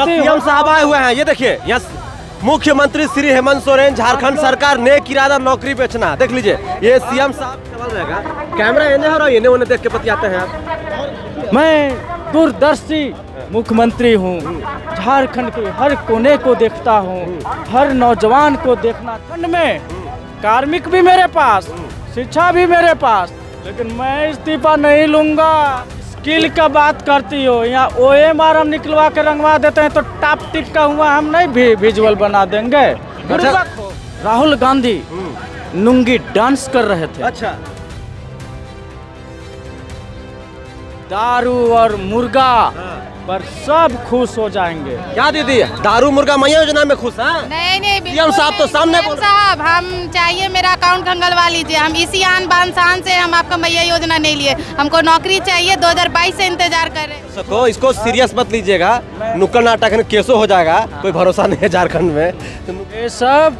CM साहब आए हुए हैं, ये देखिए यहाँ मुख्यमंत्री श्री हेमंत सोरेन, झारखंड सरकार नेक इरादा नौकरी बेचना। देख लीजिए ये सीएम साहब सवाल रहेगा, कैमरा इन्हें हो रहा है, इन्हें उन्हें देख के बतियाते हैं आप। मैं दूरदर्शी मुख्यमंत्री हूँ, झारखंड के हर कोने को देखता हूँ, हर नौजवान को देखना। ठंड में कार्मिक भी मेरे पास, शिक्षा भी मेरे पास, लेकिन मैं इस्तीफा नहीं लूंगा। स्किल का बात करती हो, यहाँ OMR हम निकलवा के रंगवा देते हैं तो टाप टिप का हुआ हम नहीं भी विजुअल बना देंगे। अच्छा। राहुल गांधी नुंगी डांस कर रहे थे। अच्छा, दारू और मुर्गा पर सब खुश हो जाएंगे। क्या दीदी दारू मुर्गा मैया योजना में खुश हैं? नहीं सीएम साहब तो सामने बोल साहब, हम चाहिए मेरा अकाउंट खंगलवा लीजिए। हम इसी आन बान शान से हम आपका मैया योजना नहीं लिए, हमको नौकरी चाहिए। 2022 से इंतजार कर रहे हैं। इसको सीरियस मत लीजिएगा, नुक्कड़ नाटक में केसो हो जाएगा, कोई भरोसा नहीं है झारखंड में। ये सब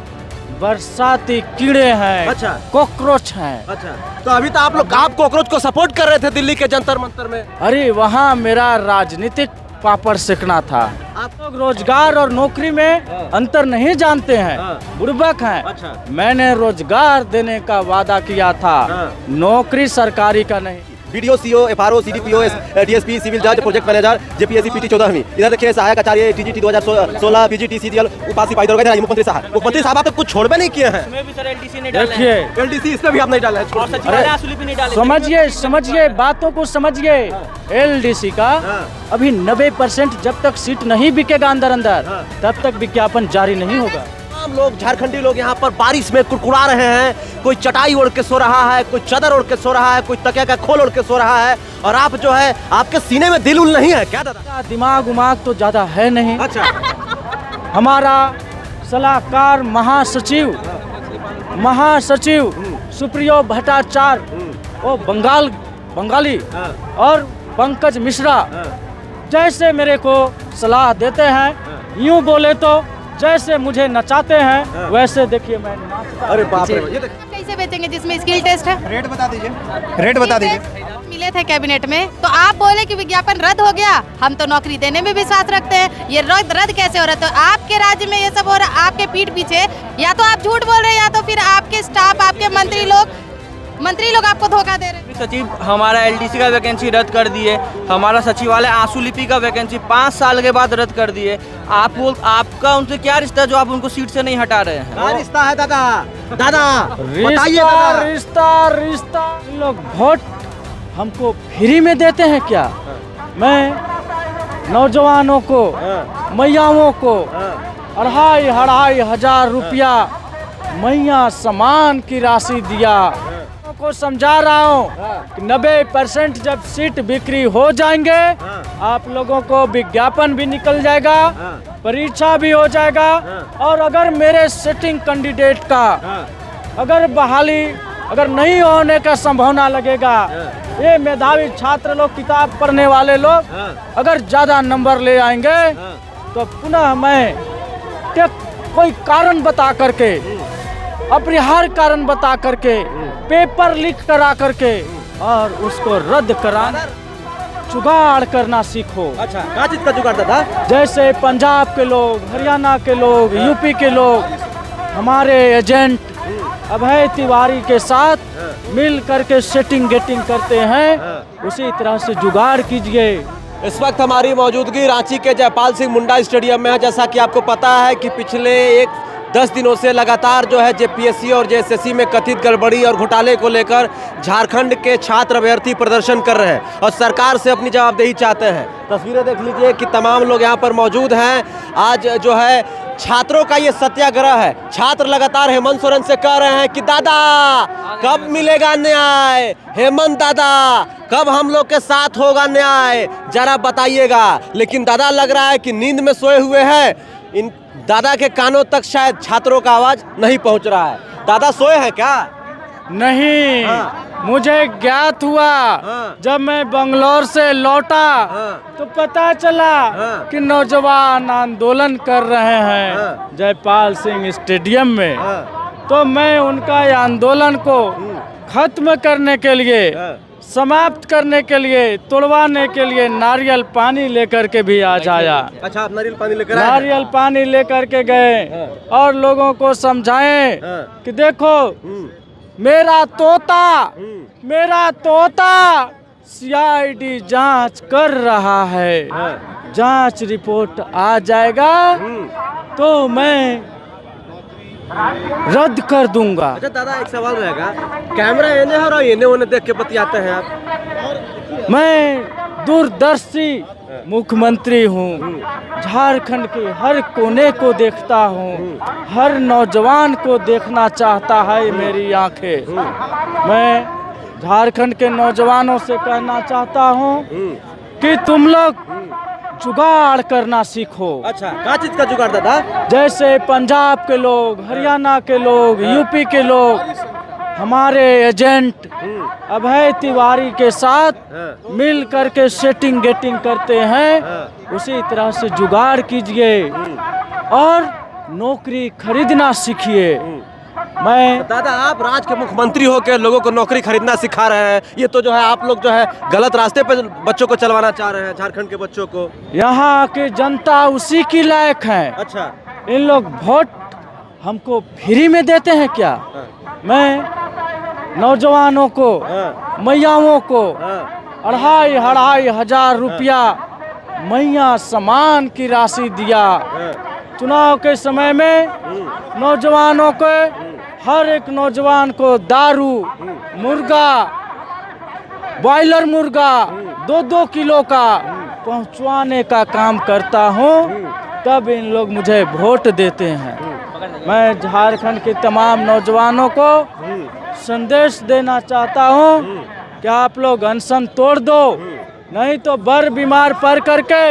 बरसाती कीड़े हैं। अच्छा। कॉकरोच हैं। अच्छा, तो अभी तो आप कॉकरोच को सपोर्ट कर रहे थे दिल्ली के जंतर मंतर में। अरे वहाँ मेरा राजनीतिक पापड़ सेकना था। आप लोग रोजगार और नौकरी में अंतर नहीं जानते हैं, बुड़बक हैं। अच्छा। मैंने रोजगार देने का वादा किया था, नौकरी सरकारी का नहीं। BDO, CO, FRO, CDPO, DSP, civil जज, प्रोजेक्ट मैनेजर, JPSC, PT 14वीं। इधर देखिए सहायक आचार्य, TGT 2016, PGT, CGL, उपासी पाई दरोगा। मुख्यमंत्री साहब आप तो कुछ छोड़ में नहीं किए हैं। देखिए LDC इसमें भी आप नहीं डाले हैं। समझिए बातों को समझिए। LDC का अभी 90% जब तक सीट नहीं बिकेगा अंदर तब तक विज्ञापन जारी नहीं होगा। हम लोग झारखंडी लोग यहाँ पर बारिश में कुड़कुड़ा रहे हैं, कोई चटाई ओढ़ के सो रहा है, कोई चादर ओढ़ के सो रहा है, कोई तकिया का खोल ओढ़ के सो रहा है, और आप जो है आपके सीने में दिल उल नहीं है क्या दादा? दिमाग उमाग तो ज्यादा है नहीं। अच्छा। हमारा सलाहकार महासचिव सुप्रियो भट्टाचार्य, वो बंगाली, और पंकज मिश्रा जैसे मेरे को सलाह देते हैं, यूं बोले तो जैसे मुझे नचाते हैं वैसे देखिए मैं नाचता। अरे बाप रे, ये कैसे बेचेंगे जिसमें स्किल टेस्ट है? रेट बता दीजिए। मिले थे कैबिनेट में तो आप बोले कि विज्ञापन रद्द हो गया। हम तो नौकरी देने में विश्वास रखते हैं, ये रद्द कैसे हो रहा है? तो आपके राज्य में ये सब हो रहा है, आपके पीठ पीछे। या तो आप झूठ बोल रहे हैं या तो फिर आपके स्टाफ, आपके मंत्री लोग आपको धोखा दे रहे हैं। सचिव हमारा LDC का वैकेंसी रद्द कर दिए, हमारा सचिवालय आंसू लिपि का वैकेंसी 5 साल के बाद रद्द कर दिए। आपका उनसे क्या रिश्ता जो आप उनको सीट से नहीं हटा रहे हैं? क्या रिश्ता है दादा? रिश्ता लोग वोट हमको फ्री में देते हैं क्या? मैं नौजवानों को, मैयाओं को 2,500 हजार रुपया मैया सम्मान की राशि दिया। को समझा रहा हूँ कि 90% जब सीट बिक्री हो जाएंगे आप लोगों को विज्ञापन भी निकल जाएगा, परीक्षा भी हो जाएगा, और अगर मेरे सिटिंग कैंडिडेट का अगर बहाली अगर नहीं होने का संभावना लगेगा, ये मेधावी छात्र लोग, किताब पढ़ने वाले लोग अगर ज्यादा नंबर ले आएंगे तो पुनः मैं कोई कारण बता करके, अपरिहार्य कारण बता करके, पेपर लीक करा करके और उसको रद्द कराना, जुगाड़ करना सीखो। अच्छा, क्या चीज का जुगाड़ था? जैसे पंजाब के लोग, हरियाणा के लोग, यूपी के लोग हमारे एजेंट अभय तिवारी के साथ मिल करके सेटिंग गेटिंग करते हैं, उसी तरह से जुगाड़ कीजिए। इस वक्त हमारी मौजूदगी रांची के जयपाल सिंह मुंडा स्टेडियम में है। जैसा कि आपको पता है कि पिछले 10 दिनों से लगातार जो है JPSC और JSSC में कथित गड़बड़ी और घोटाले को लेकर झारखंड के छात्र अभ्यर्थी प्रदर्शन कर रहे हैं और सरकार से अपनी जवाबदेही चाहते हैं। तस्वीरें देख लीजिए कि तमाम लोग यहाँ पर मौजूद हैं। आज जो है छात्रों का ये सत्याग्रह है। छात्र लगातार हेमंत सोरेन से कह रहे हैं कि दादा कब मिलेगा न्याय, हेमंत दादा कब हम लोग के साथ होगा न्याय, जरा बताइएगा। लेकिन दादा लग रहा है कि नींद में सोए हुए हैं, इन दादा के कानों तक शायद छात्रों का आवाज नहीं पहुंच रहा है। दादा सोए हैं क्या? नहीं। मुझे ज्ञात हुआ जब मैं बंगलौर से लौटा तो पता चला कि नौजवान आंदोलन कर रहे हैं जयपाल सिंह स्टेडियम में। तो मैं उनका आंदोलन को खत्म करने के लिए समाप्त करने के लिए, तोड़वाने के लिए नारियल पानी लेकर के भी आज आया। अच्छा, आप नारियल पानी लेकर आए हैं? नारियल पानी लेकर के गए और लोगों को समझाएं कि देखो मेरा तोता सीआईडी जांच कर रहा है, जांच रिपोर्ट आ जाएगा तो मैं रद्द कर दूंगा। अच्छा दादा, एक सवाल रहेगा, कैमरा एने और एने ओने देख के बतियाते हैं आप? मैं दूरदर्शी मुख्यमंत्री हूँ, झारखंड के हर कोने को देखता हूँ, हर नौजवान को देखना चाहता है मेरी आंखें। मैं झारखंड के नौजवानों से कहना चाहता हूँ कि तुम लोग जुगाड़ करना सीखो। अच्छा, क्या चीज का जुगाड़ दादा? जैसे पंजाब के लोग, हरियाणा के लोग, यूपी के लोग हमारे एजेंट अभय तिवारी के साथ मिल करके सेटिंग गेटिंग करते हैं, उसी तरह से जुगाड़ कीजिए और नौकरी खरीदना सीखिए। मैं दादा, आप राज्य के मुख्यमंत्री होकर लोगों को नौकरी खरीदना सिखा रहे हैं, ये तो जो है आप लोग जो है गलत रास्ते पे बच्चों को चलवाना चाह रहे हैं, झारखंड के बच्चों को। यहाँ की जनता उसी की लायक है। अच्छा, इन लोग वोट हमको फ्री में देते हैं क्या? मैं नौजवानों को, मैयाओं को 2,500 रुपया मैया सम्मान की राशि दिया। चुनाव के समय में नौजवानों को, हर एक नौजवान को दारू, मुर्गा, बॉयलर मुर्गा 2-2 किलो का पहुंचवाने का काम करता हूं, तब इन लोग मुझे वोट देते हैं। मैं झारखंड के तमाम नौजवानों को संदेश देना चाहता हूं कि आप लोग अनशन तोड़ दो, नहीं तो बर बीमार पड़ करके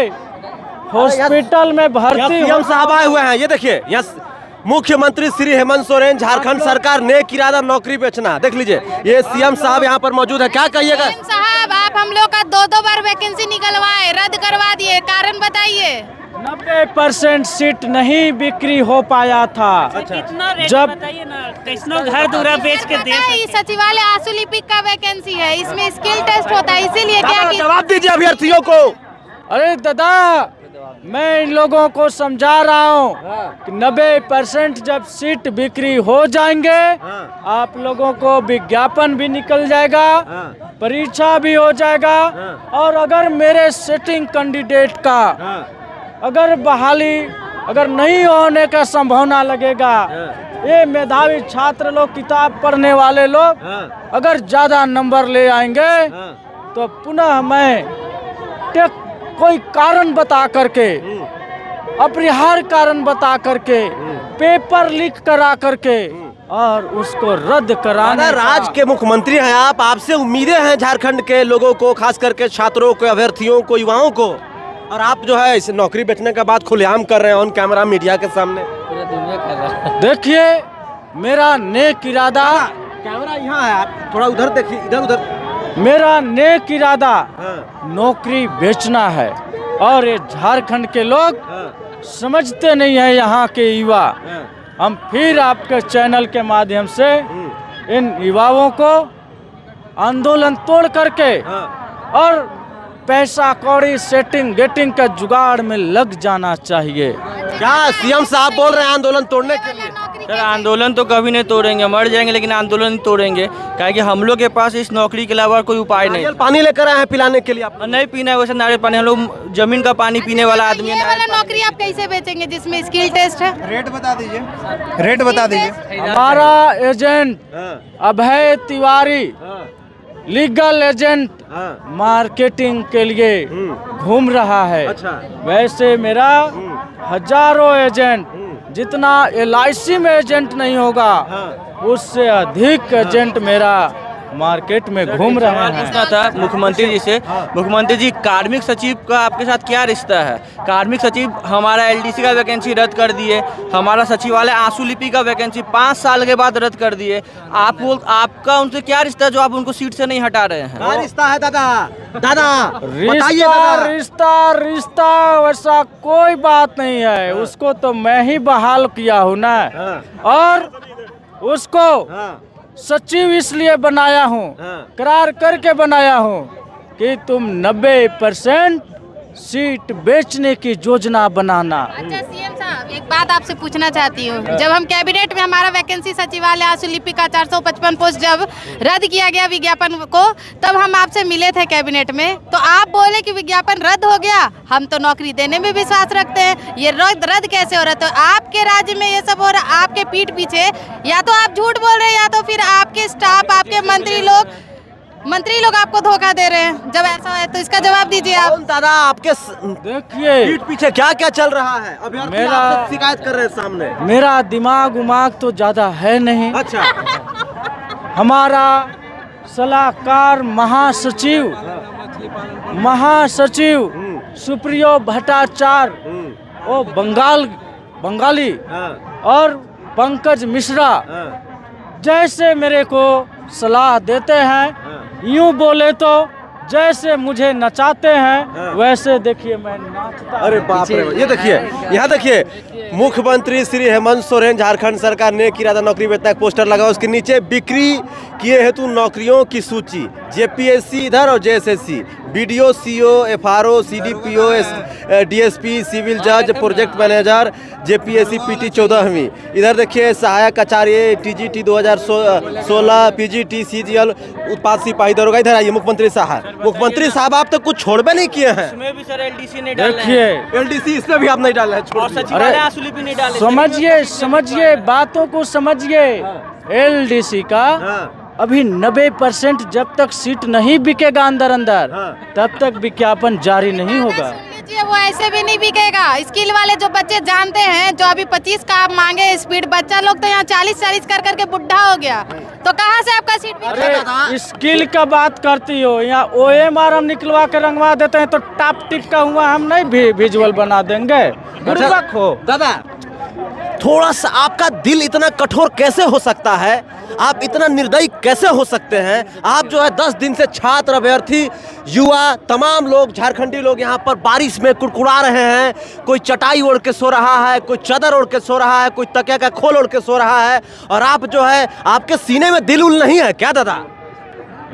हॉस्पिटल में भर्ती सीएम साहब आए हुए हैं। ये देखिए, यहाँ मुख्यमंत्री श्री हेमंत सोरेन, झारखंड सरकार नेक इरादा नौकरी बेचना। देख लीजिए, ये सीएम साहब यहाँ पर मौजूद है। क्या कहिएगा? सीएम साहब, आप हम लोग का 2-2 बार वैकेंसी निकलवाए, रद्द करवा दिए, कारण बताइए। 90% सीट नहीं बिक्री हो पाया था। जब बताइए ना, कैसनो घर दूरा बेच के दे ये सचिवालय आंसू लिपिक का वैकेंसी है, इसमें स्किल टेस्ट होता है, इसीलिए क्या कि जवाब दीजिए अभ्यर्थियों को। अरे दादा, मैं इन लोगों को समझा रहा हूँ कि 90% जब सीट बिक्री हो जाएंगे, आप लोगों को विज्ञापन भी निकल जाएगा, परीक्षा भी हो जाएगा, और अगर मेरे सेटिंग कैंडिडेट का अगर बहाली अगर नहीं होने का संभावना लगेगा, ये मेधावी छात्र लोग, किताब पढ़ने वाले लोग अगर ज्यादा नंबर ले आएंगे तो पुनः मैं कोई कारण बता करके, अपरिहार्य कारण बता करके, पेपर लीक करा करके और उसको रद्द कराना। राज्य के मुख्यमंत्री हैं आप, आपसे उम्मीदें हैं झारखंड के लोगों को, खास करके छात्रों को, अभ्यर्थियों को, युवाओं को, और आप जो है इस नौकरी बेचने का बात खुलेआम कर रहे हैं ऑन कैमरा मीडिया के सामने। देखिए, मेरा नेक इरादा, कैमरा यहाँ है, आप थोड़ा उधर देखिए, इधर उधर। मेरा नेक इरादा नौकरी बेचना है, और ये झारखंड के लोग समझते नहीं है, यहाँ के युवा। हम फिर आपके चैनल के माध्यम से इन युवाओं को आंदोलन तोड़ करके और पैसा कौड़ी सेटिंग गेटिंग का जुगाड़ में लग जाना चाहिए। क्या सीएम साहब बोल रहे हैं आंदोलन तोड़ने के लिए? सर, आंदोलन तो कभी नहीं तोड़ेंगे, मर जाएंगे लेकिन आंदोलन नहीं तोड़ेंगे, क्योंकि हम लोग के पास इस नौकरी के अलावा कोई उपाय नहीं। नारियल पानी लेकर आए हैं पिलाने के लिए आप? नहीं पीना है वैसे नारियल पानी, हम लोग जमीन का पानी पीने वाला आदमी ये है। वाला नौकरी आप कैसे बेचेंगे जिसमें स्किल टेस्ट है? रेट बता दीजिए, रेट बता दीजिए। हमारा एजेंट अभय तिवारी लीगल एजेंट मार्केटिंग के लिए घूम रहा है। अच्छा। वैसे मेरा हजारों एजेंट, जितना LIC में एजेंट नहीं होगा उससे अधिक एजेंट मेरा मार्केट में घूम रहे हैं। पूछना था मुख्यमंत्री जी से, मुख्यमंत्री जी, कार्मिक सचिव का आपके साथ क्या रिश्ता है? कार्मिक सचिव हमारा LDC का वैकेंसी रद्द कर दिए, हमारा सचिवालय आंसू लिपि का वैकेंसी 5 साल के बाद रद्द कर दिए। आपका उनसे क्या रिश्ता है जो आप उनको सीट से नहीं हटा रहे हैं? क्या रिश्ता है दादा? दादा बताइए रिश्ता दादा। रिश्ता रिश्ता वैसा कोई बात नहीं है, उसको तो मैं ही बहाल किया हूँ ना, और उसको सचिव इसलिए बनाया हूँ, हाँ। करार करके बनाया हूँ कि तुम 90% सीट बेचने की योजना बनाना। अच्छा सीएम साहब, एक बात आपसे पूछना चाहती हूँ। जब हम कैबिनेट में हमारा वैकेंसी सचिवालय आंसू लिपि का 455 पोस्ट जब रद्द किया गया विज्ञापन को, तब हम आपसे मिले थे कैबिनेट में, तो आप बोले कि विज्ञापन रद्द हो गया, हम तो नौकरी देने में विश्वास रखते हैं। ये रद्द कैसे हो रहा है? तो आपके राज्य में ये सब हो रहा है, आपके पीठ पीछे या तो आप झूठ बोल रहे हैं या तो फिर आपके स्टाफ, आपके मंत्री लोग आपको धोखा दे रहे हैं। जब ऐसा है तो इसका जवाब दीजिए आप। कौन दादा आपके देखिए, पीठ पीछे क्या क्या चल रहा है? अभ्यर्थी मेरा- आपसे शिकायत कर रहे हैं सामने। मेरा दिमाग उमाग तो ज़्यादा है नहीं। अच्छा। हमारा सलाहकार महासचिव सुप्रियो भट्टाचार्य, वो बंगाली हाँ, और पंकज मिश्रा हाँ, जैसे मेरे को सलाह देते हैं, यूं बोले तो जैसे मुझे नचाते हैं वैसे देखिए मैं नाचता। अरे बाप रे, ये देखिए, यहाँ देखिए, मुख्यमंत्री श्री हेमंत सोरेन झारखंड सरकार ने इरादा नौकरी वेतन एक पोस्टर लगा, उसके नीचे बिक्री किए हेतु नौकरियों की सूची, जेपीएससी इधर और JSSC, BDO, CO, FRO, CDPO, DSP, civil जज, प्रोजेक्ट मैनेजर, जेपीएससी, पीटी 14वीं। इधर देखिए सहायक आचार्य, टीजीटी 2016, पीजीटी, सीजीएल, उत्पाद सिपाही दरोगा। इधर आइए मुख्यमंत्री साहब, आप तो कुछ छोड़बे नहीं किए हैं। इसमें भी सर एलडीसी ने डाला है देखिए, एलडीसी इसमें भी आप नहीं डाल रहे हैं, छोड़ और दिया। सचिवालय आंसू लिपि नहीं डाले। समझिए बातों को समझिए। एलडीसी का हाँ। अभी 90% जब तक सीट नहीं बिकेगा अंदर हाँ। तब तक विज्ञापन जारी नहीं होगा। सुन लीजिए, वो ऐसे भी नहीं बिकेगा। स्किल वाले जो बच्चे जानते हैं, जो अभी 25 का आप मांगे स्पीड, बच्चा लोग तो यहाँ 40 कर करके बुढ़ा हो गया, तो कहाँ से आपका सीट बिकेगा? अरे स्किल का बात करती हो, यहाँ OMR हम निकलवा के रंगवा देते हैं तो टॉप टिप का हुआ हम नहीं विजुअल बना देंगे। बुड़बक हो दादा, थोड़ा सा आपका दिल इतना कठोर कैसे हो सकता है? आप इतना निर्दयी कैसे हो सकते हैं? आप जो है 10 दिन से छात्र, अभ्यर्थी, युवा, तमाम लोग, झारखंडी लोग यहाँ पर बारिश में कुड़कुड़ा रहे हैं। कोई चटाई ओढ़ के सो रहा है, कोई चादर ओढ़ के सो रहा है, कोई तकिया का खोल ओढ़ के सो रहा है, और आप जो है, आपके सीने में दिल उल नहीं है क्या दादा?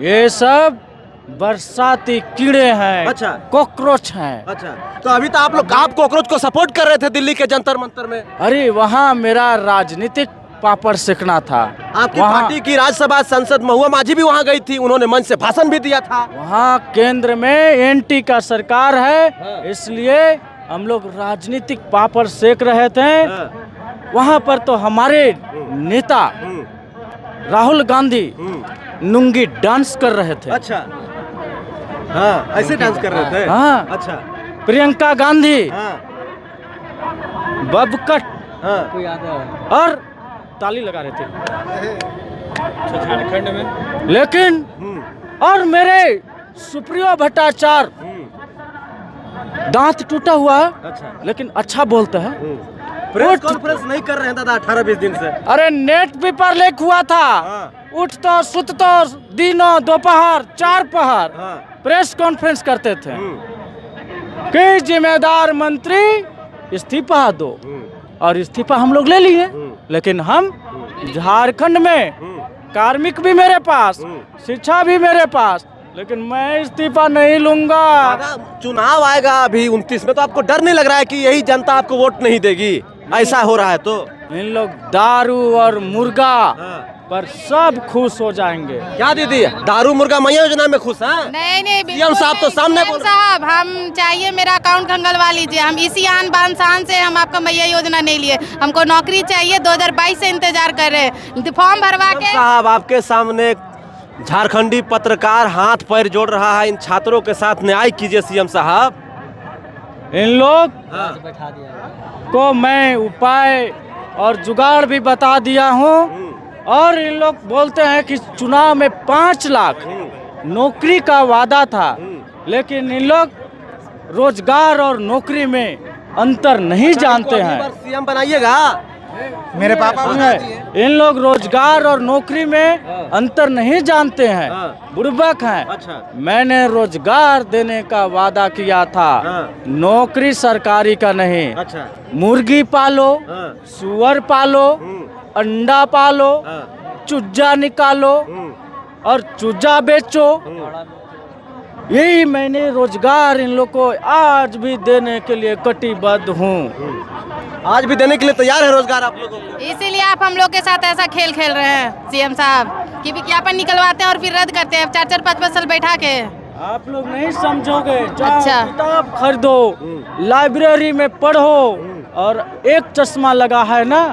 ये सब बरसाती कीड़े हैं। अच्छा। कॉकरोच हैं। अच्छा, तो अभी तो आप कॉकरोच को सपोर्ट कर रहे थे दिल्ली के जंतर मंतर में। अरे वहाँ मेरा राजनीतिक पापड़ सेकना था। आपकी वहाँ- पार्टी की राज्यसभा सांसद महुआ माझी भी वहाँ गई थी, उन्होंने मंच से भाषण भी दिया था। वहाँ केंद्र में एनटी का सरकार है, इसलिए हम लोग राजनीतिक पापड़ सेक रहे थे। वहाँ पर तो हमारे नेता राहुल गांधी नुंगी डांस कर रहे थे। अच्छा, हाँ, ऐसे डांस कर रहे थे। हाँ। अच्छा, प्रियंका गांधी हाँ, बबकट हाँ, और ताली लगा रहे थे झारखंड में। लेकिन और मेरे सुप्रियो भट्टाचार्य दांत टूटा हुआ है, अच्छा, लेकिन अच्छा बोलते हैं। प्रेस कॉन्फ्रेंस नहीं कर रहे हैं दादा 18-20 दिन से। अरे नेट पेपर लीक हुआ था। हाँ। उठ तो सुत तो दिनों दोपहर 4 पहर हाँ। प्रेस कॉन्फ्रेंस करते थे कि जिम्मेदार मंत्री इस्तीफा दो, और इस्तीफा हम लोग ले लिए। लेकिन हम झारखंड में कार्मिक भी मेरे पास, शिक्षा भी मेरे पास, लेकिन मैं इस्तीफा नहीं लूंगा। दादा, चुनाव आएगा अभी 29 में, तो आपको डर नहीं लग रहा है कि यही जनता आपको वोट नहीं देगी? ऐसा हो रहा है तो इन लोग दारू और मुर्गा पर सब खुश हो जाएंगे। क्या दीदी, दारू मुर्गा मैया योजना में खुश हैं? नहीं सीएम साहब तो सामने बोल रहे हैं। साहब, हम चाहिए मेरा अकाउंट खंगलवा लीजिए। हम इसी आन बान शान से हम आपका मैया योजना नहीं लिए, हमको नौकरी चाहिए। 2022 से इंतजार कर रहे हैं, फॉर्म भरवा के। साहब, आपके सामने झारखंडी पत्रकार हाथ पैर जोड़ रहा है, इन छात्रों के साथ न्याय कीजिए सीएम साहब। इन लोग को मैं उपाय और जुगाड़ भी बता दिया हूँ, और इन लोग बोलते हैं कि चुनाव में 5 लाख नौकरी का वादा था, लेकिन इन लोग रोजगार और नौकरी में अंतर नहीं जानते हैं। सीएम बनाइएगा। मेरे पापा इन लोग रोजगार और नौकरी में अंतर नहीं जानते हैं, बुड़बक हैं। अच्छा। मैंने रोजगार देने का वादा किया था, नौकरी सरकारी का नहीं। अच्छा। मुर्गी पालो, सुअर पालो, अंडा पालो, चूजा निकालो और चूजा बेचो। यही मैंने रोजगार इन लोग को आज भी देने के लिए कटिबद्ध हूँ। आज भी देने के लिए तैयार है रोजगार आप लोगों को। इसीलिए आप हम लोग के साथ ऐसा खेल खेल रहे हैं सीएम साहब कि विज्ञापन निकलवाते हैं और फिर रद्द करते हैं 4-4 5-5 साल बैठा के। आप लोग नहीं समझोगे। जाओ अच्छा। किताब खरीदो, लाइब्रेरी में पढ़ो और एक चश्मा लगा है ना,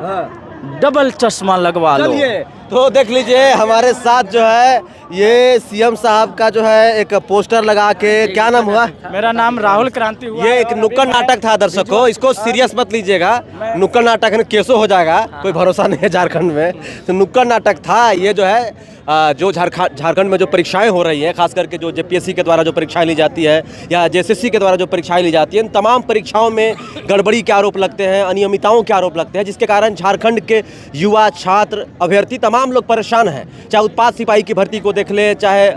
डबल चश्मा लगवा लो। चलिए तो देख लीजिए हमारे साथ जो है ये सीएम साहब का जो है एक पोस्टर लगा के, क्या नाम हुआ? मेरा नाम राहुल क्रांति हुआ। ये एक नुक्कड़ नाटक था दर्शकों, इसको सीरियस मत लीजिएगा। नुक्कड़ नाटक है, केसो हो जाएगा, कोई भरोसा नहीं है झारखंड में। तो नुक्कड़ नाटक था ये जो है जो झारखंड में जो परीक्षाएं हो रही हैं, खास करके जो जेपीएससी के द्वारा जो परीक्षाएं ली जाती है या जेएसएससी के द्वारा जो परीक्षाएं ली जाती हैं, इन तमाम परीक्षाओं में गड़बड़ी के आरोप लगते हैं, अनियमितताओं के आरोप लगते हैं, जिसके कारण झारखंड के युवा छात्र अभ्यर्थी तमाम लोग परेशान हैं। चाहे उत्पाद सिपाही की भर्ती को देख ले, चाहे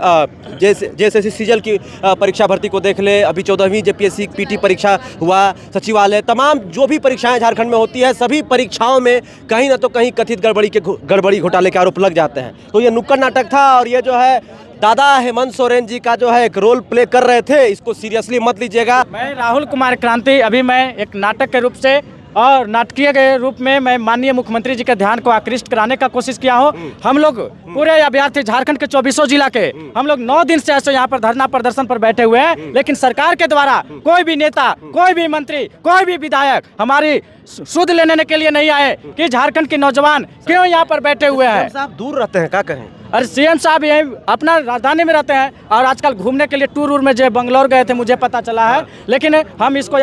जेएसएससी सीजल की परीक्षा भर्ती को देख ले, अभी 14वीं जेपीएससी पीटी परीक्षा हुआ, सचिवालय, तमाम जो भी परीक्षाएं झारखंड में होती है, सभी परीक्षाओं में कहीं ना तो कहीं कथित गड़बड़ी घोटाले के आरोप लग जाते हैं। तो ये नुक्कड़ नाटक था और ये जो है दादा हेमंत सोरेन जी का जो है एक रोल प्ले कर रहे थे, इसको सीरियसली मत लीजिएगा। मैं राहुल कुमार क्रांति, अभी मैं एक नाटक के रूप से और नाटकीय के रूप में मैं माननीय मुख्यमंत्री जी के ध्यान को आकृष्ट कराने का कोशिश किया हूँ। हम लोग पूरे अभ्यर्थी झारखंड के 24 जिला के हम लोग 9 दिन से ऐसे यहाँ पर धरना प्रदर्शन पर बैठे हुए हैं, लेकिन सरकार के द्वारा कोई भी नेता, कोई भी मंत्री, कोई भी विधायक हमारी सुध लेने के लिए नहीं आए कि झारखंड के नौजवान क्यों यहाँ पर बैठे हुए हैं। साहब दूर रहते हैं, क्या कहें? अरे सीएम साहब यही अपना राजधानी में रहते हैं और आजकल घूमने के लिए टूर में जो बंगलोर गए थे, मुझे पता चला है। लेकिन हम इसको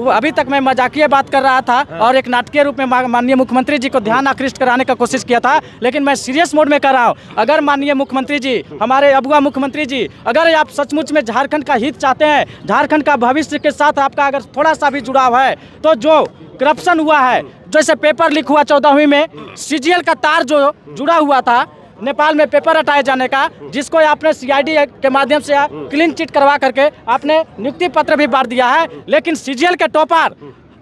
अभी तक मैं मजाकिया बात कर रहा था और एक नाटकीय रूप में माननीय मुख्यमंत्री जी को ध्यान आकृष्ट कराने का कोशिश किया था, लेकिन मैं सीरियस मोड में कर रहा हूँ। अगर माननीय मुख्यमंत्री जी, हमारे अबुआ मुख्यमंत्री जी, अगर आप सचमुच में झारखंड का हित चाहते हैं, झारखंड का भविष्य के साथ आपका अगर थोड़ा सा भी जुड़ाव है, तो जो करप्शन हुआ है, जैसे पेपर लीक हुआ 14वीं में, सीजीएल का तार जो जुड़ा हुआ था नेपाल में पेपर हटाए जाने का, जिसको आपने सीआईडी के माध्यम से क्लीन चिट करवा करके आपने नियुक्ति पत्र भी बांट दिया है, लेकिन सीजीएल के टॉपर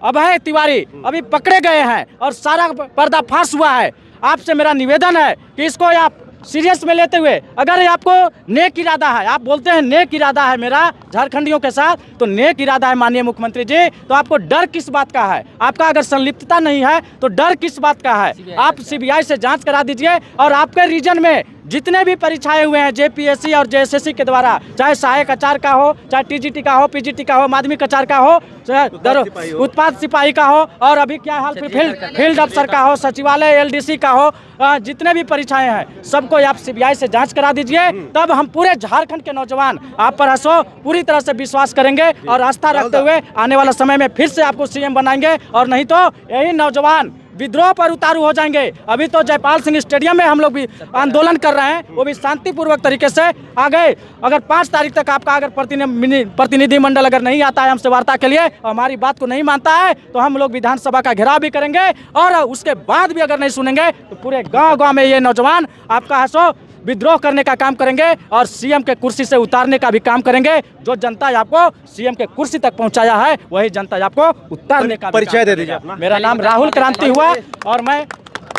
अभय तिवारी अभी पकड़े गए हैं और सारा पर्दाफाश हुआ है। आपसे मेरा निवेदन है कि इसको आप सीरियस में लेते हुए, अगर आपको नेक इरादा है, आप बोलते हैं नेक इरादा है मेरा झारखंडियों के साथ, तो नेक इरादा है माननीय मुख्यमंत्री जी, तो आपको डर किस बात का है? आपका अगर संलिप्तता नहीं है तो डर किस बात का है? आप सीबीआई से जांच करा दीजिए और आपके रीजन में जितने भी परीक्षाएं हुए हैं जेपीएससी और जेएसएससी के द्वारा, चाहे सहायक आचार्य का हो, चाहे टीजीटी का हो, पीजीटी का हो, माध्यमिक आचार्य का हो, चाहे उत्पाद सिपाही का हो और अभी क्या हाल फील्ड अफसर का हो, सचिवालय एलडीसी का हो, जितने भी परीक्षाएं हैं सबको आप सीबीआई से जांच करा दीजिए। तब हम पूरे झारखंड के नौजवान आप पर हंसो पूरी तरह से विश्वास करेंगे और आस्था रखते हुए आने वाला समय में फिर से आपको सीएम बनाएंगे, और नहीं तो यही नौजवान विद्रोह पर उतारू हो जाएंगे। अभी तो जयपाल सिंह स्टेडियम में हम लोग भी आंदोलन कर रहे हैं, वो भी शांतिपूर्वक तरीके से आ गए। अगर 5 तारीख तक आपका अगर प्रतिनिधिमंडल अगर नहीं आता है हमसे वार्ता के लिए, हमारी बात को नहीं मानता है, तो हम लोग विधानसभा का घेराव भी करेंगे और उसके बाद भी अगर नहीं सुनेंगे तो पूरे गाँव में ये नौजवान आपका हंसो विद्रोह करने का काम करेंगे और सीएम के कुर्सी से उतारने का भी काम करेंगे। जो जनता आपको सीएम के कुर्सी तक पहुंचाया है, वही जनता आपको उतारने का परिचय दे दीजिए अपना। मेरा नाम राहुल क्रांति हुआ और मैं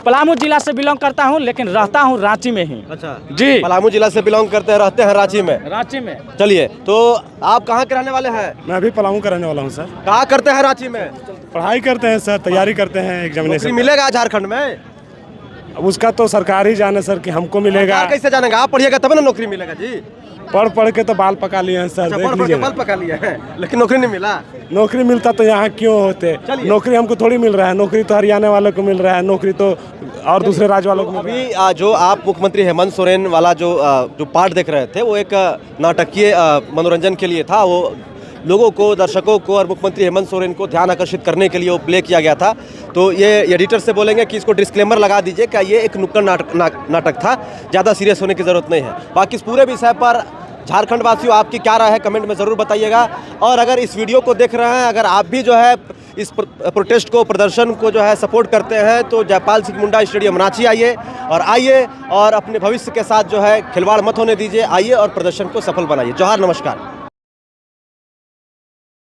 पलामू जिला से बिलोंग करता हूं, लेकिन रहता हूं रांची में ही। अच्छा जी, पलामू जिला से बिलोंग करते हैं, रहते हैं रांची में। रांची में। चलिए, तो आप कहाँ के रहने वाले हैं? मैं अभी पलामू का रहने वाला हूँ सर। कहाँ करते हैं रांची में? पढ़ाई करते हैं सर, तैयारी करते हैं नौकरी एग्जामिनेशन। मिलेगा झारखंड में? अब उसका तो सरकार ही जाने सर कि हमको मिलेगा। सरकार कैसे जानेगा? आप पढ़िएगा तब ना नौकरी मिलेगा जी। पढ़ के तो बाल पका लिए हैं सर। अच्छा, देख पढ़ के लीजिए, बाल पका लिए हैं, लेकिन नौकरी नहीं मिला। नौकरी मिलता तो यहाँ क्यों होते? नौकरी हमको थोड़ी मिल रहा है, नौकरी तो हरियाणा वालों को मिल रहा है, नौकरी तो और दूसरे राज्य वालों को मिल रहा है। अभी जो आप मुख्यमंत्री हेमंत सोरेन वाला जो पार्ट देख रहे थे, वो एक नाटकीय मनोरंजन के लिए था। वो लोगों को, दर्शकों को और मुख्यमंत्री हेमंत सोरेन को ध्यान आकर्षित करने के लिए वो प्ले किया गया था। तो ये एडिटर से बोलेंगे कि इसको डिस्क्लेमर लगा दीजिए कि ये एक नुक्कड़ नाटक था, ज़्यादा सीरियस होने की ज़रूरत नहीं है। बाकी इस पूरे विषय पर झारखंड वासियों आपकी क्या राय है कमेंट में ज़रूर बताइएगा। और अगर इस वीडियो को देख रहे हैं, अगर आप भी जो है इस प्रोटेस्ट को, प्रदर्शन को जो है सपोर्ट करते हैं, तो जयपाल सिंह मुंडा स्टेडियम रांची आइए और अपने भविष्य के साथ जो है खिलवाड़ मत होने दीजिए। आइए और प्रदर्शन को सफल बनाइए। जोहार, नमस्कार।